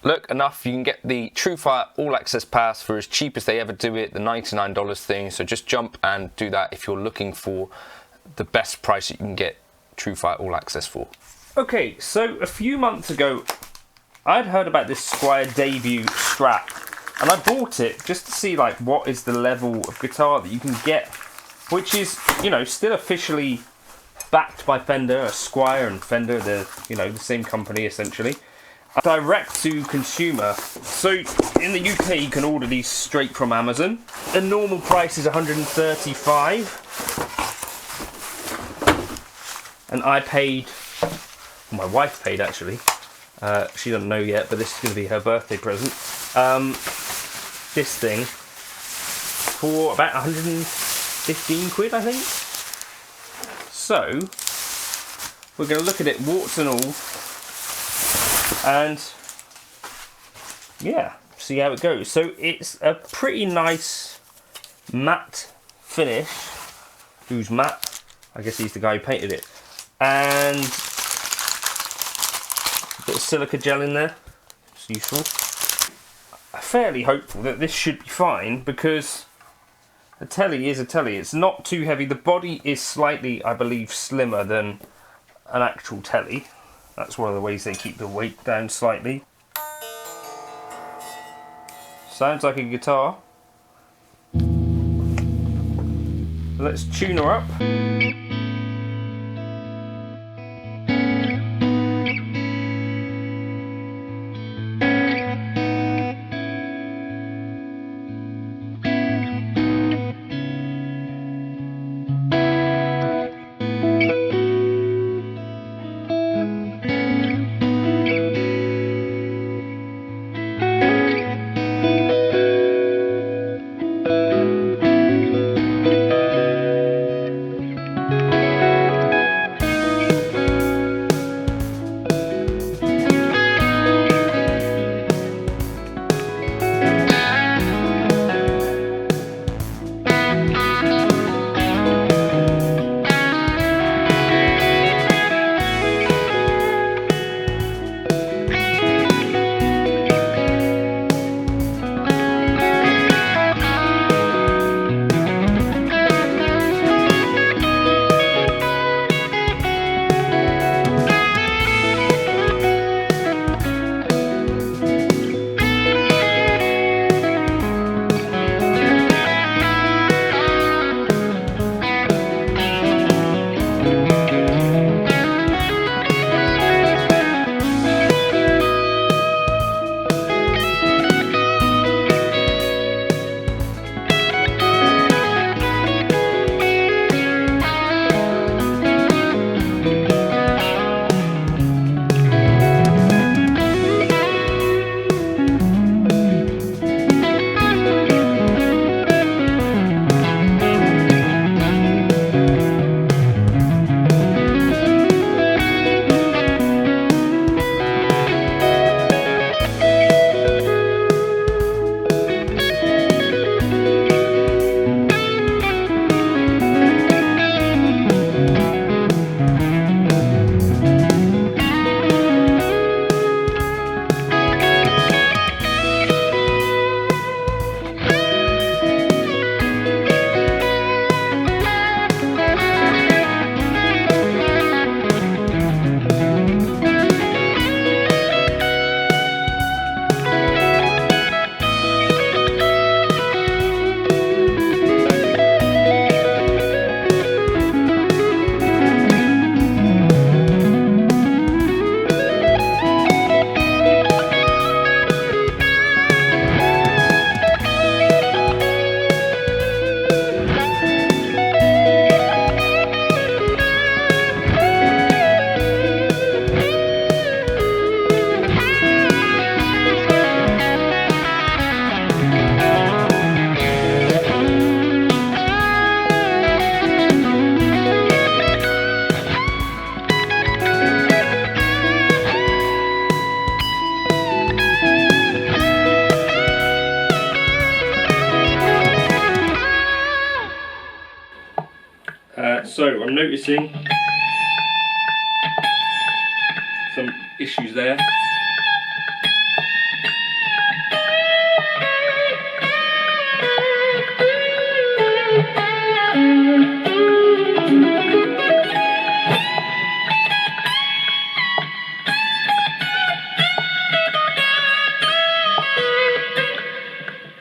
Look, enough. You can get the Truefire All Access Pass for as cheap as they ever do it, the $99 thing. So just jump and do that if you're looking for the best price that you can get Truefire All Access for. Okay, so a few months ago, I'd heard about this Squier debut Strat, and I bought it just to see like what is the level of guitar that you can get, which is, you know, still officially backed by Fender. Squier and Fender, they're, you know, the same company essentially. Direct to consumer. So in the UK you can order these straight from Amazon. The normal price is $135, and I paid, my wife paid actually, she doesn't know yet, but this is going to be her birthday present, this thing for about 115 quid I think. So we're going to look at it warts and all, and yeah, see how it goes. So it's a pretty nice matte finish. Who's matte? I guess he's the guy who painted it. And a bit of silica gel in there. It's useful. I'm fairly hopeful that this should be fine because a tele is a tele. It's not too heavy. The body is slightly, I believe, slimmer than an actual tele. That's one of the ways they keep the weight down slightly. Sounds like a guitar. Let's tune her up. So I'm noticing some issues there.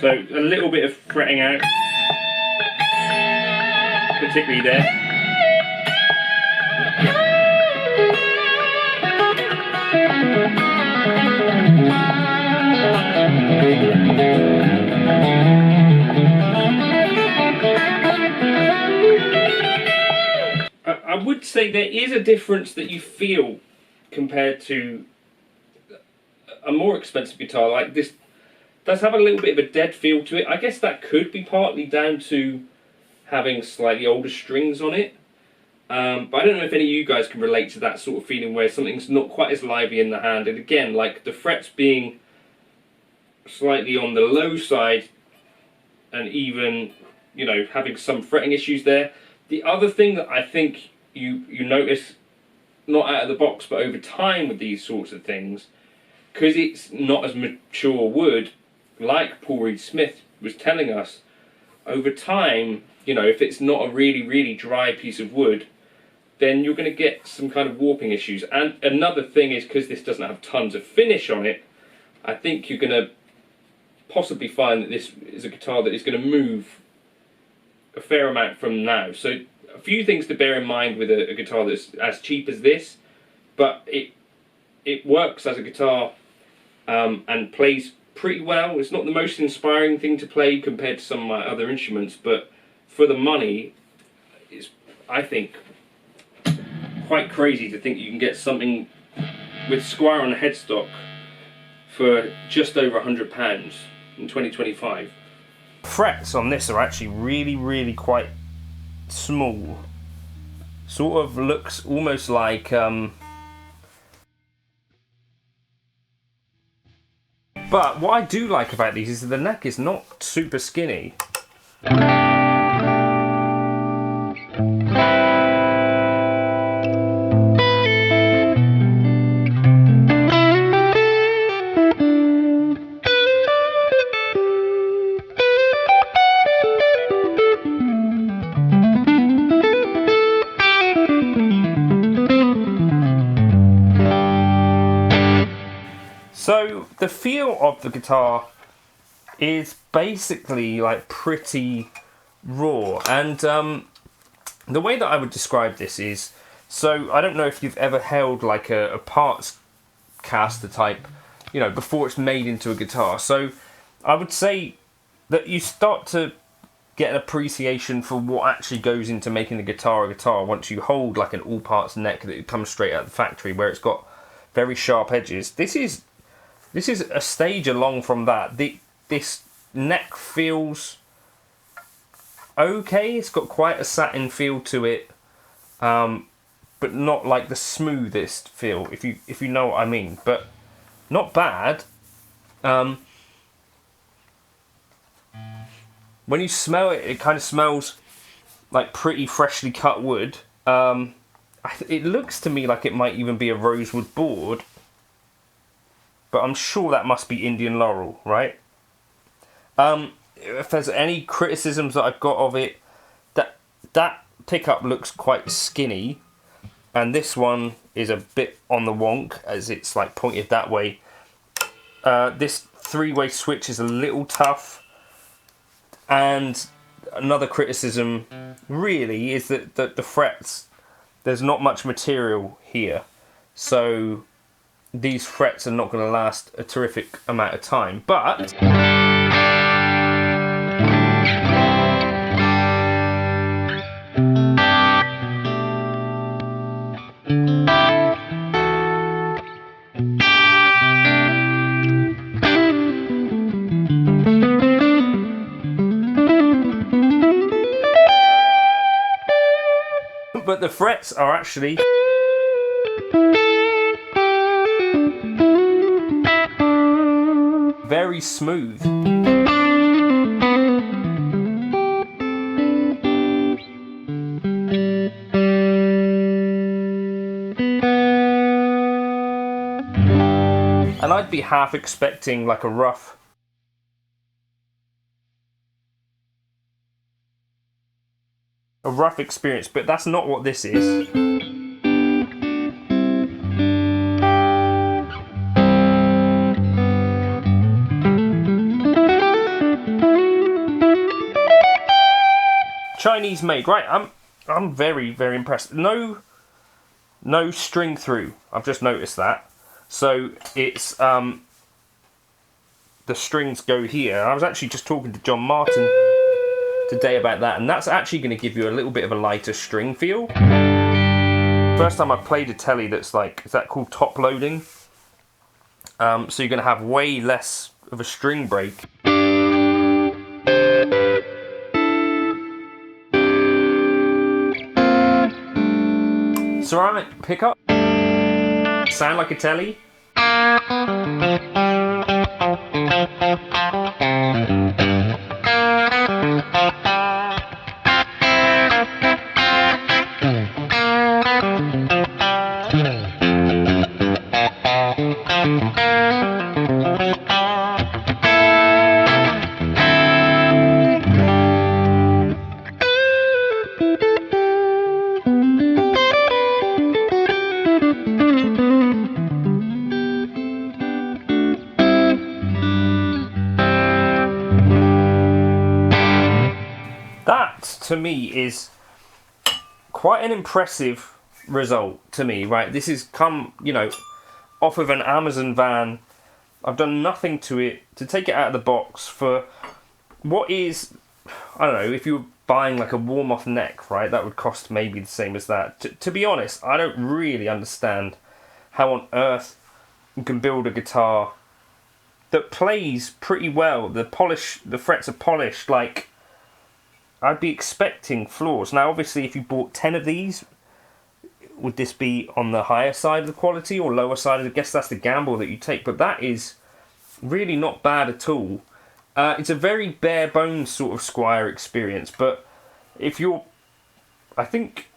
So a little bit of fretting out, particularly there. I would say there is a difference that you feel compared to a more expensive guitar like this. Does have a little bit of a dead feel to it. I guess that could be partly down to having slightly older strings on it. But I don't know if any of you guys can relate to that sort of feeling where something's not quite as lively in the hand. And again, like the frets being slightly on the low side and even, you know, having some fretting issues there. The other thing that I think you notice, not out of the box, but over time with these sorts of things, because it's not as mature wood, like Paul Reed Smith was telling us, over time, you know, if it's not a really, really dry piece of wood, then you're going to get some kind of warping issues. And another thing is, because this doesn't have tons of finish on it, I think you're going to possibly find that this is a guitar that is going to move a fair amount from now. So a few things to bear in mind with a guitar that's as cheap as this, but it works as a guitar and plays pretty well. It's not the most inspiring thing to play compared to some of my other instruments, but for the money, it's, I think, quite crazy to think you can get something with Squier on the headstock for just over £100 in 2025. Frets on this are actually really, really quite small. Sort of looks almost like but what I do like about these is that the neck is not super skinny. So the feel of the guitar is basically like pretty raw, and the way that I would describe this is, so I don't know if you've ever held like a parts caster type, you know, before it's made into a guitar. So I would say that you start to get an appreciation for what actually goes into making a guitar once you hold like an all parts neck that comes straight out of the factory, where it's got very sharp edges. This is a stage along from that. This neck feels okay. It's got quite a satin feel to it, but not like the smoothest feel, if you know what I mean. But not bad. When you smell it, it kind of smells like pretty freshly cut wood. It looks to me like it might even be a rosewood board, but I'm sure that must be Indian laurel, right? If there's any criticisms that I've got of it, that pickup looks quite skinny, and this one is a bit on the wonk as it's like pointed that way. This three-way switch is a little tough, and another criticism really is that the frets, there's not much material here, so these frets are not going to last a terrific amount of time. But the frets are actually very smooth. And I'd be half expecting like a rough experience, but that's not what this is. Chinese made, right? I'm very, very impressed. No string through. I've just noticed that. So it's the strings go here. I was actually just talking to John Martin today about that, and that's actually going to give you a little bit of a lighter string feel. First time I've played a tele that's like, is that called top loading? So you're going to have way less of a string break. Ceramic pickup, sound like a tele. That, to me, is quite an impressive result to me, right? This has come, you know, off of an Amazon van. I've done nothing to it. To take it out of the box for what is, I don't know, if you were buying like a warm-off neck, right, that would cost maybe the same as that. To be honest, I don't really understand how on earth you can build a guitar that plays pretty well. The frets are polished, like, I'd be expecting flaws. Now, obviously, if you bought 10 of these, would this be on the higher side of the quality or lower side? I guess that's the gamble that you take, but that is really not bad at all. It's a very bare bones sort of Squier experience, but if you're, I think,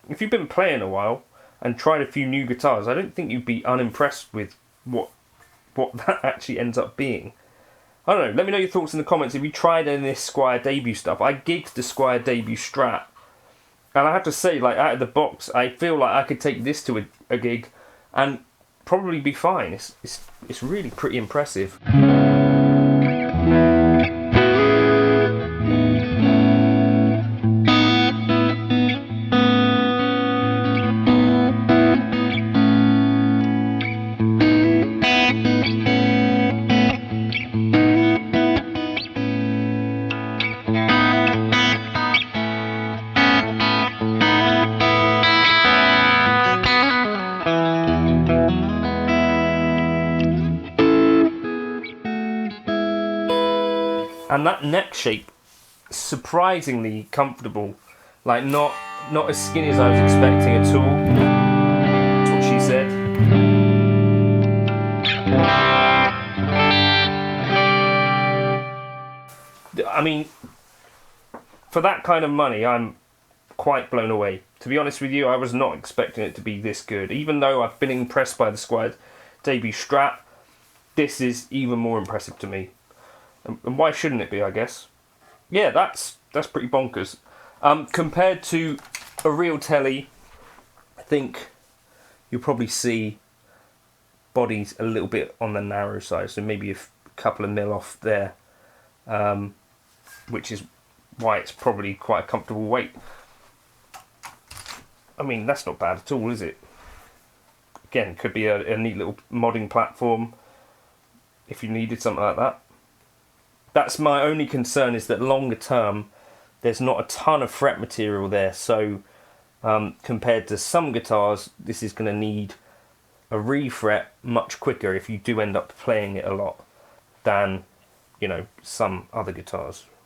if you've been playing a while and tried a few new guitars, I don't think you'd be unimpressed with what that actually ends up being. I don't know, let me know your thoughts in the comments if you tried any of this Squier debut stuff. I gigged the Squier debut Strat, and I have to say, like, out of the box, I feel like I could take this to a gig and probably be fine. It's really pretty impressive. And that neck shape, surprisingly comfortable. Like, not as skinny as I was expecting at all. That's what she said. I mean, for that kind of money, I'm quite blown away. To be honest with you, I was not expecting it to be this good. Even though I've been impressed by the Squier debut Strat, this is even more impressive to me. And why shouldn't it be, I guess? Yeah, that's pretty bonkers. Compared to a real tele, I think you'll probably see bodies a little bit on the narrow side, so maybe a couple of mil off there, which is why it's probably quite a comfortable weight. I mean, that's not bad at all, is it? Again, could be a neat little modding platform if you needed something like that. That's my only concern, is that longer term, there's not a ton of fret material there. So compared to some guitars, this is going to need a refret much quicker if you do end up playing it a lot than, you know, some other guitars.